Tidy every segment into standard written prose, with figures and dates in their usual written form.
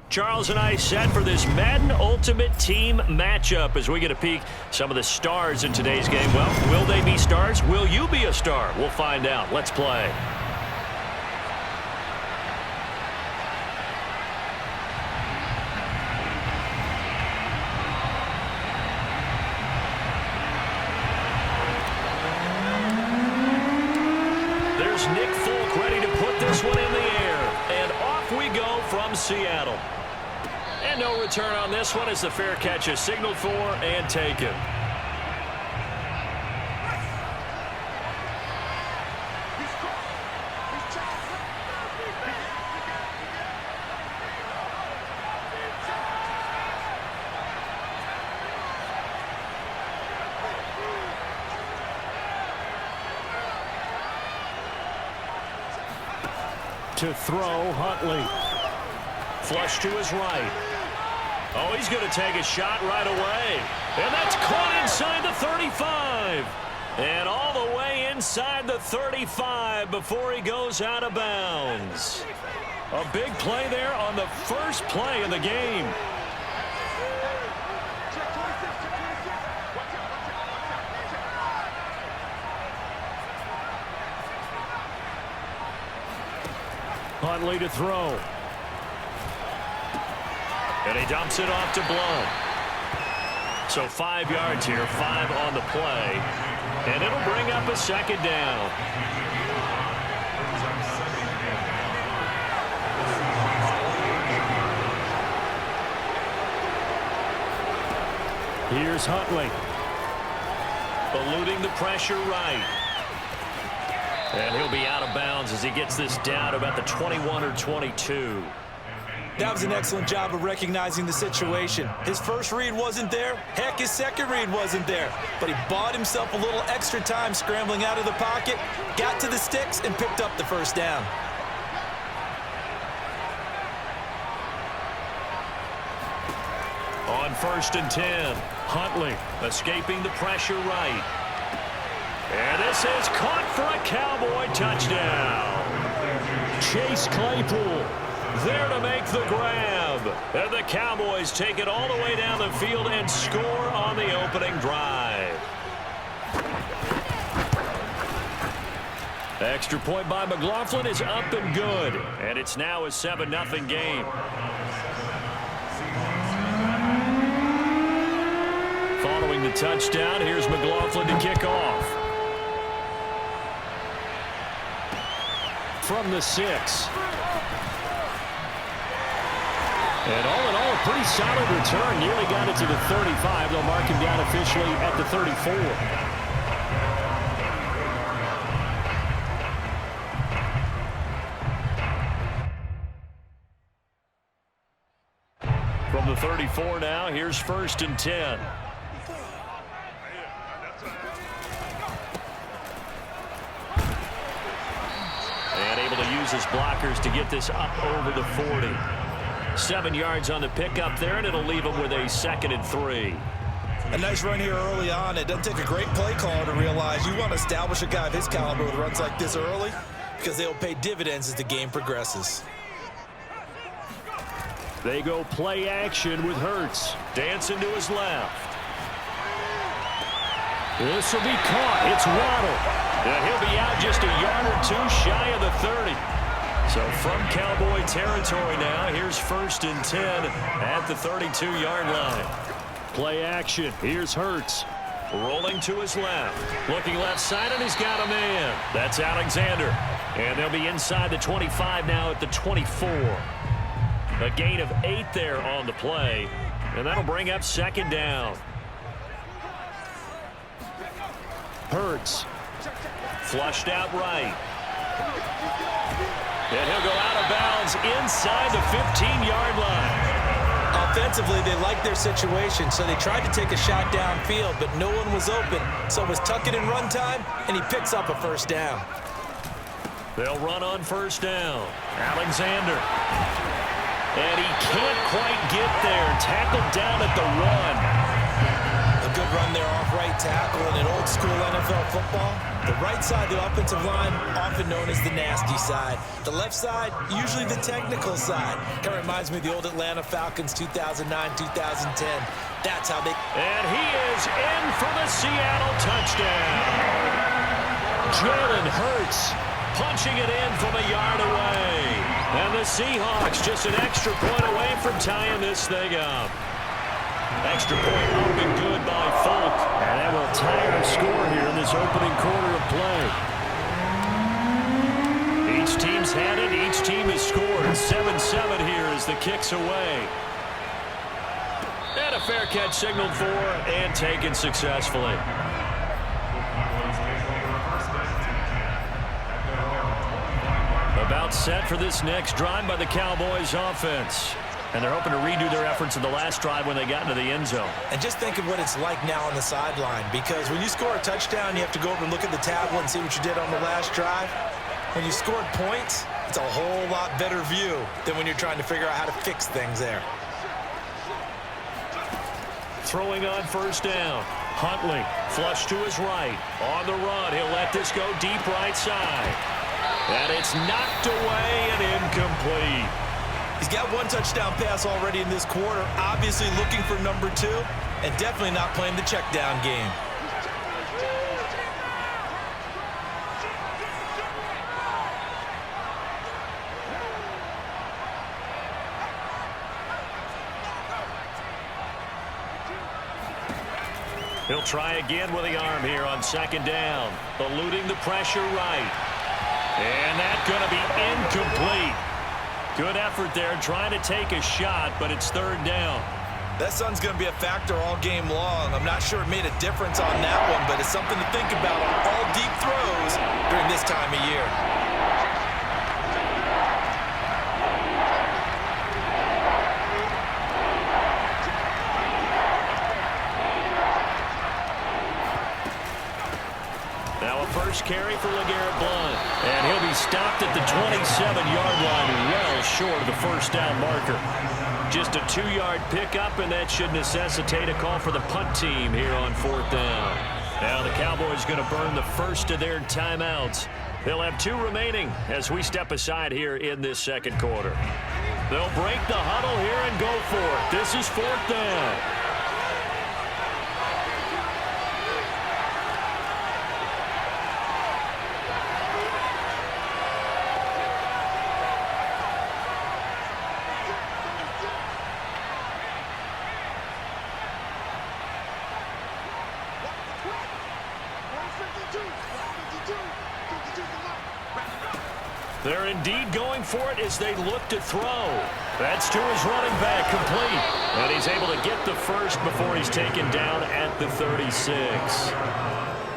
Charles and I set for this Madden Ultimate Team matchup as we get a peek some of the stars in today's game. Well, will they be stars? Will you be a star? We'll find out. Let's play. There's Nick Folk ready to put this one in the air. And off we go from Seattle. And no return on this one as the fair catch is signaled for and taken. To throw, Huntley. Flush to his right. Oh, he's going to take a shot right away. And that's caught inside the 35. And all the way inside the 35 before he goes out of bounds. A big play there on the first play of the game. Huntley to throw. And he dumps it off to Blow. So 5 yards here, 5 on the play. And it'll bring up a second down. Here's Huntley. Eluding the pressure right. And he'll be out of bounds as he gets this down about the 21 or 22. That was an excellent job of recognizing the situation. His first read wasn't there. Heck, his second read wasn't there. But he bought himself a little extra time scrambling out of the pocket, got to the sticks, and picked up the first down. On 1st and 10, Huntley escaping the pressure right. And this is caught for a Cowboy touchdown. Chase Claypool there to make the grab. And the Cowboys take it all the way down the field and score on the opening drive. Extra point by McLaughlin is up and good. And it's now a 7-0 game. Following the touchdown, here's McLaughlin to kick off. From the 6. And all in all, a pretty solid return. Nearly got it to the 35. They'll mark him down officially at the 34. From the 34 now, here's 1st and 10. And able to use his blockers to get this up over the 40. 7 yards on the pickup there, and it'll leave him with a 2nd and 3. A nice run here early on. It doesn't take a great play caller to realize you want to establish a guy of his caliber with runs like this early because they'll pay dividends as the game progresses. They go play action with Hurts. Dancing to his left. This will be caught. It's Waddle. And he'll be out just a yard or two shy of the 30. So from Cowboy territory now, here's 1st and 10 at the 32-yard line. Play action. Here's Hurts. Rolling to his left. Looking left side, and he's got a man. That's Alexander. And they'll be inside the 25 now at the 24. A gain of 8 there on the play. And that'll bring up 2nd down. Hurts. Flushed out right. And he'll go out of bounds inside the 15-yard line. Offensively, they liked their situation, so they tried to take a shot downfield, but no one was open. So it was tuck it in run time, and he picks up a 1st down. They'll run on 1st down. Alexander. And he can't quite get there. Tackled down at the 1. A good run there off right tackle. And in old school NFL football, the right side of the offensive line, often known as the nasty side. The left side, usually the technical side. Kind of reminds me of the old Atlanta Falcons 2009-2010. That's how they... And he is in for the Seattle touchdown. Jalen Hurts punching it in from a yard away. And the Seahawks just an extra point away from tying this thing up. Extra point up and good by Folk. And that will tie our score here in this opening quarter of play. Each team's had it. Each team has scored. 7-7 here as the kick's away. And a fair catch signaled for and taken successfully. About set for this next drive by the Cowboys offense. And they're hoping to redo their efforts in the last drive when they got into the end zone. And just think of what it's like now on the sideline, because when you score a touchdown, you have to go over and look at the tablet and see what you did on the last drive. When you scored points, it's a whole lot better view than when you're trying to figure out how to fix things there. Throwing on first down. Huntley, flush to his right. On the run, he'll let this go deep right side. And it's knocked away and incomplete. He's got one touchdown pass already in this quarter, obviously looking for number 2, and definitely not playing the check down game. He'll try again with the arm here on second down. Eluding the pressure right. And that's going to be incomplete. Good effort there trying to take a shot, but it's third down. That sun's going to be a factor all game long. I'm not sure it made a difference on that one, but it's something to think about on all deep throws during this time of year. First carry for LeGarrette Blount. And he'll be stopped at the 27-yard line, well short of the first down marker. Just a 2-yard pickup, and that should necessitate a call for the punt team here on fourth down. Now the Cowboys going to burn the first of their timeouts. They'll have 2 remaining as we step aside here in this second quarter. They'll break the huddle here and go for it. This is fourth down. They're indeed going for it as they look to throw. That's to his running back, complete. And he's able to get the first before he's taken down at the 36.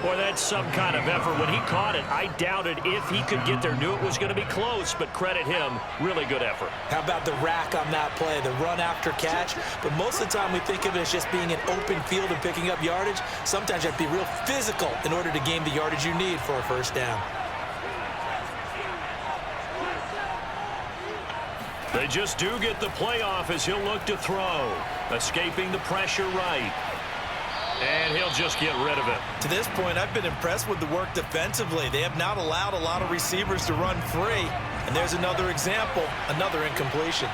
Boy, that's some kind of effort. When he caught it, I doubted if he could get there. Knew it was going to be close, but credit him. Really good effort. How about the rack on that play, the run after catch? But most of the time we think of it as just being an open field and picking up yardage. Sometimes you have to be real physical in order to gain the yardage you need for a first down. They just do get the playoff as he'll look to throw. Escaping the pressure right. And he'll just get rid of it. To this point, I've been impressed with the work defensively. They have not allowed a lot of receivers to run free. And there's another example, another incompletion.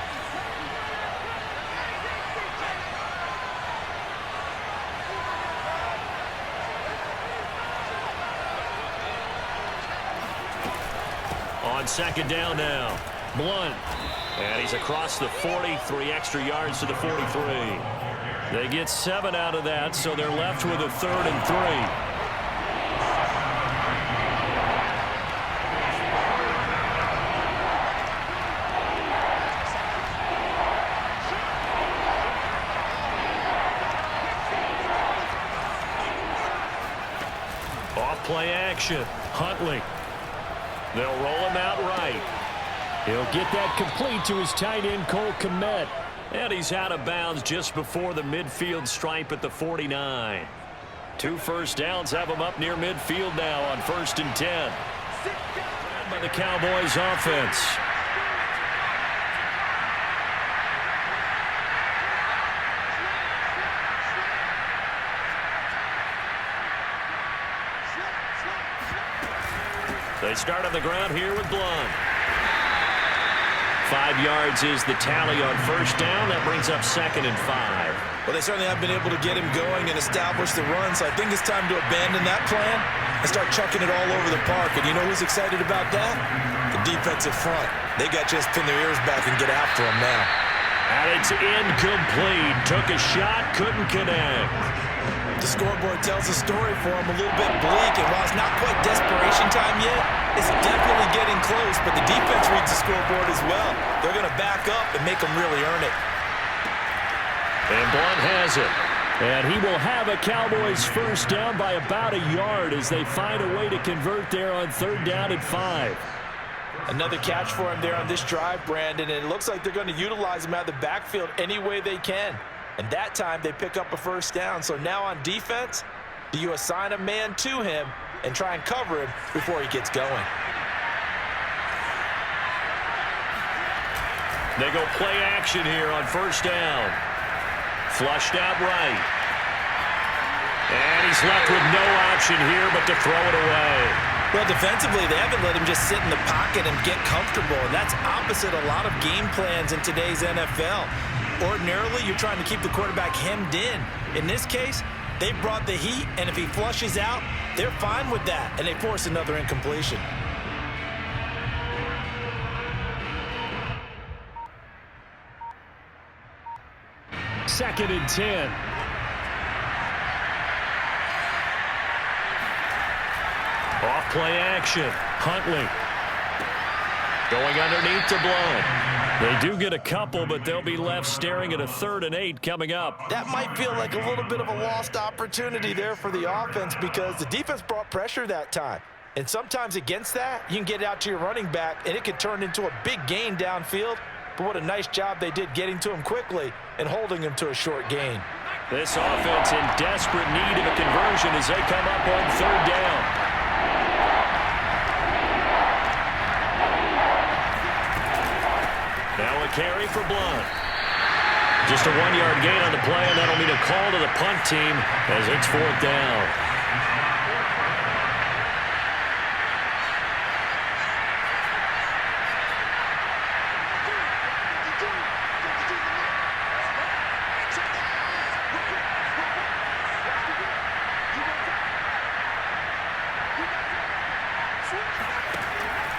On second down now, Blount. And he's across the 40, 3 extra yards to the 43. They get 7 out of that, so they're left with a 3rd and 3. Off play action, Huntley. They'll roll him out right. He'll get that complete to his tight end, Cole Kmet. And he's out of bounds just before the midfield stripe at the 49. 2 first downs have him up near midfield now on 1st and 10. By the Cowboys offense. They start on the ground here with Blunt. 5 yards is the tally on first down. That brings up 2nd and 5. Well, they certainly have been able to get him going and establish the run, so I think it's time to abandon that plan and start chucking it all over the park. And you know who's excited about that? The defensive front. They got just pin their ears back and get after him now. And it's incomplete. Took a shot, couldn't connect. The scoreboard tells a story for him, a little bit bleak, and while it's not quite desperation time yet, it's definitely getting close, but the defense reads the scoreboard as well. They're going to back up and make them really earn it. And Blunt has it. And he will have a Cowboys first down by about a yard as they find a way to convert there on 3rd down and 5. Another catch for him there on this drive, Brandon, and it looks like they're going to utilize him out of the backfield any way they can. And that time they pick up a first down. So now on defense, do you assign a man to him and try and cover him before he gets going? They go play action here on first down. Flushed out right. And he's left with no option here but to throw it away. Well, defensively, they haven't let him just sit in the pocket and get comfortable, and that's opposite a lot of game plans in today's NFL. Ordinarily, you're trying to keep the quarterback hemmed in. In this case, they brought the heat, and if he flushes out, they're fine with that, and they force another incompletion. Second and 10. Off play action. Huntley. Going underneath to Blunt. They do get a couple, but they'll be left staring at a 3rd and 8 coming up. That might feel like a little bit of a lost opportunity there for the offense because the defense brought pressure that time. And sometimes against that, you can get out to your running back, and it could turn into a big gain downfield. But what a nice job they did getting to him quickly and holding him to a short gain. This offense in desperate need of a conversion as they come up on 3rd down. Now a carry for Blunt. Just a 1-yard gain on the play, and that'll mean a call to the punt team as it's 4th down.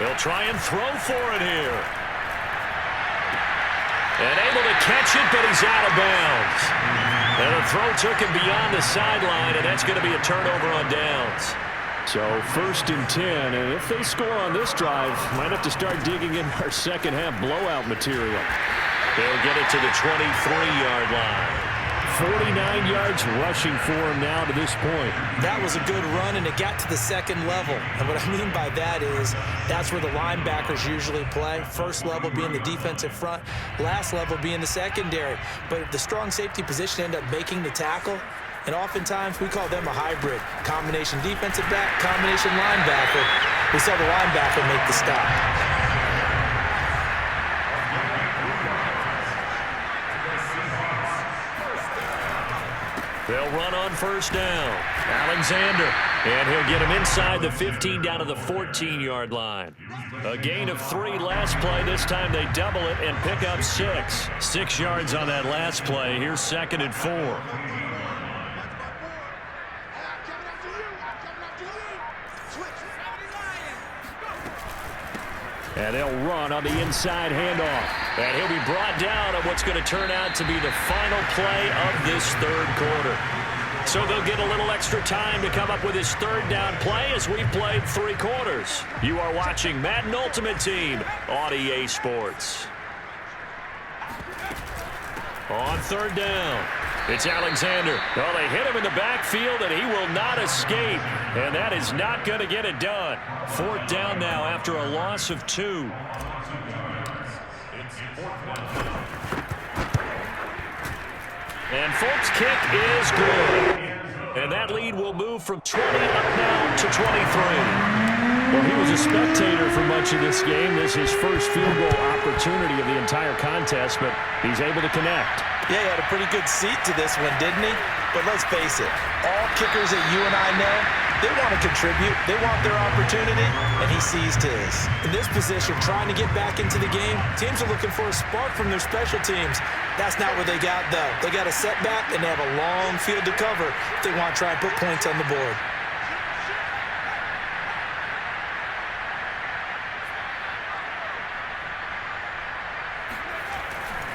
They'll try and throw for it here. And able to catch it, but he's out of bounds. And the throw took him beyond the sideline, and that's going to be a turnover on downs. So 1st and 10, and if they score on this drive, might have to start digging in our second half blowout material. They'll get it to the 23-yard line. 49 yards rushing for him now to this point. That was a good run, and it got to the 2nd level. And what I mean by that is that's where the linebackers usually play. First level being the defensive front, last level being the secondary. But the strong safety position ended up making the tackle, and oftentimes we call them a hybrid. Combination defensive back, combination linebacker. We saw the linebacker make the stop. They'll run on first down. Alexander. And he'll get him inside the 15 down to the 14-yard line. A gain of 3 last play. This time they double it and pick up 6. 6 yards on that last play. Here's 2nd and 4. And they'll run on the inside handoff. And he'll be brought down on what's going to turn out to be the final play of this 3rd quarter. So they'll get a little extra time to come up with his 3rd down play as we've played 3 quarters. You are watching Madden Ultimate Team on EA Sports. On 3rd down, it's Alexander. Well, they hit him in the backfield, and he will not escape. And that is not going to get it done. 4th down now after a loss of 2. And Folk's kick is good. And that lead will move from 20 up now to 23. Well, he was a spectator for much of this game. This is his first field goal opportunity of the entire contest, but he's able to connect. Yeah, he had a pretty good seat to this one, didn't he? But let's face it, all kickers that you and I know, They want to contribute. They want their opportunity, and he seized his. In this position, trying to get back into the game, teams are looking for a spark from their special teams. That's not what they got, though. They got a setback, and they have a long field to cover if they want to try and put points on the board.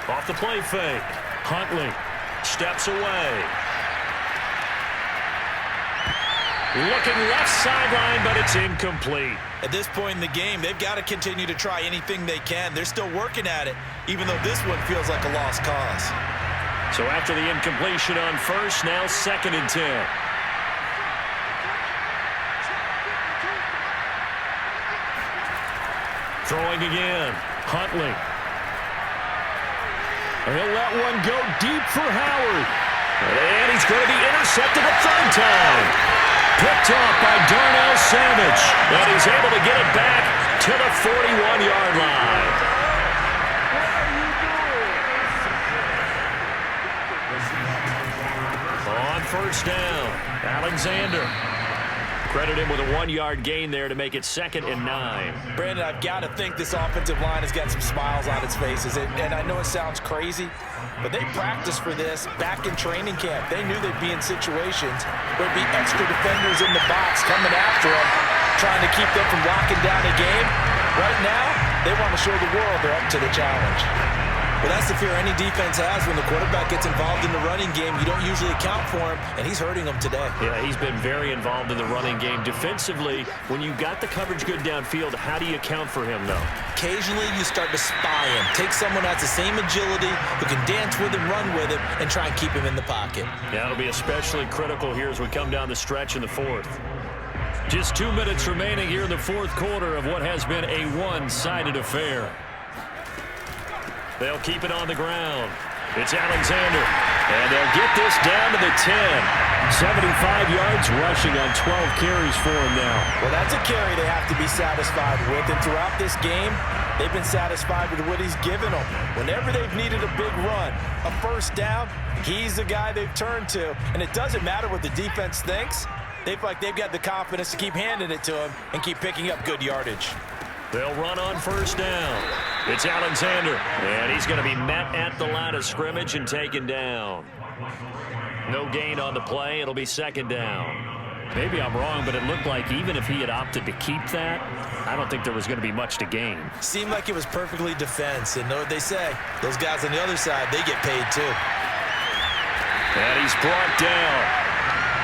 Off the play fake. Huntley steps away. Looking left sideline, but it's incomplete. At this point in the game, they've got to continue to try anything they can. They're still working at it, even though this one feels like a lost cause. So after the incompletion on first, now 2nd and 10. Throwing again. Huntley. He'll let one go deep for Howard. And he's going to be intercepted a 3rd time. Picked off by Darnell Savage. And he's able to get it back to the 41-yard line. On first down, Alexander. Credit him with a 1-yard gain there to make it 2nd and 9. Brandon, I've got to think this offensive line has got some smiles on its faces. And I know it sounds crazy, but they practiced for this back in training camp. They knew they'd be in situations where there'd be extra defenders in the box coming after them, trying to keep them from locking down a game. Right now, they want to show the world they're up to the challenge. Well, that's the fear any defense has when the quarterback gets involved in the running game. You don't usually account for him, and he's hurting them today. Yeah, he's been very involved in the running game. Defensively, when you got the coverage good downfield, how do you account for him, though? Occasionally, you start to spy him. Take someone who has the same agility, who can dance with him, run with him, and try and keep him in the pocket. Yeah, it'll be especially critical here as we come down the stretch in the 4th. Just 2 minutes remaining here in the 4th quarter of what has been a one-sided affair. They'll keep it on the ground. It's Alexander. And they'll get this down to the 10. 75 yards rushing on 12 carries for him now. Well, that's a carry they have to be satisfied with. And throughout this game, they've been satisfied with what he's given them. Whenever they've needed a big run, a first down, he's the guy they've turned to. And it doesn't matter what the defense thinks. They feel like they've got the confidence to keep handing it to him and keep picking up good yardage. They'll run on first down. It's Alexander, and he's going to be met at the line of scrimmage and taken down. No gain on the play. It'll be 2nd down. Maybe I'm wrong, but it looked like even if he had opted to keep that, I don't think there was going to be much to gain. Seemed like it was perfectly defense, and know what they say. Those guys on the other side, they get paid too. And he's brought down.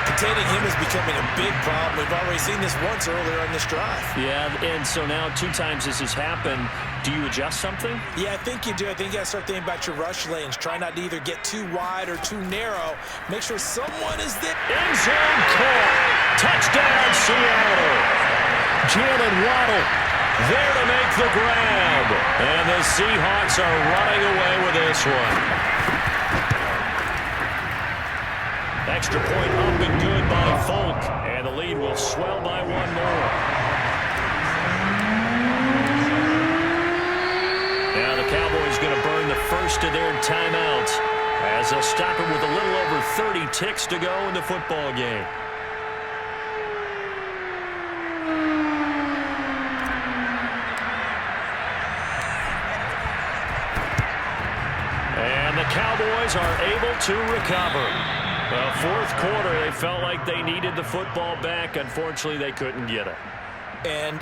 Containing him is becoming a big problem. We've already seen this once earlier on this drive. Yeah, and so now 2 times this has happened. Do you adjust something? Yeah, I think you do. I think you got to start thinking about your rush lanes. Try not to either get too wide or too narrow. Make sure someone is there. End zone caught. Touchdown, Seattle. Jalen Waddle there to make the grab. And the Seahawks are running away with this one. Extra point up and good by Folk. And the lead will swell by 1 more. Now the Cowboys going to burn the first of their timeouts as they'll stop it with a little over 30 ticks to go in the football game. And the Cowboys are able to recover. Well, 4th quarter, they felt like they needed the football back. Unfortunately, they couldn't get it. And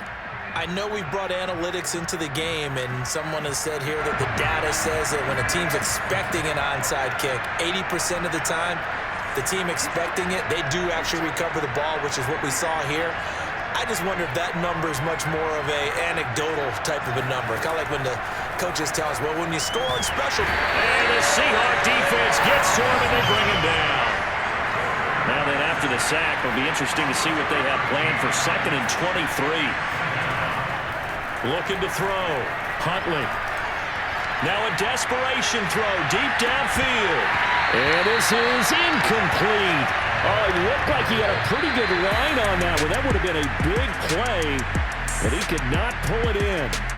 I know we've brought analytics into the game, and someone has said here that the data says that when a team's expecting an onside kick, 80% of the time, the team expecting it, they do actually recover the ball, which is what we saw here. I just wonder if that number is much more of a anecdotal type of a number. Kind of like when the coaches tell us, well, when you score on special. And the Seahawk defense gets to him, and they bring him down. Now then, after the sack, it'll be interesting to see what they have planned for 2nd and 23. Looking to throw. Huntley. Now a desperation throw deep downfield. And this is incomplete. Oh, it looked like he had a pretty good line on that one. That would have been a big play, but he could not pull it in.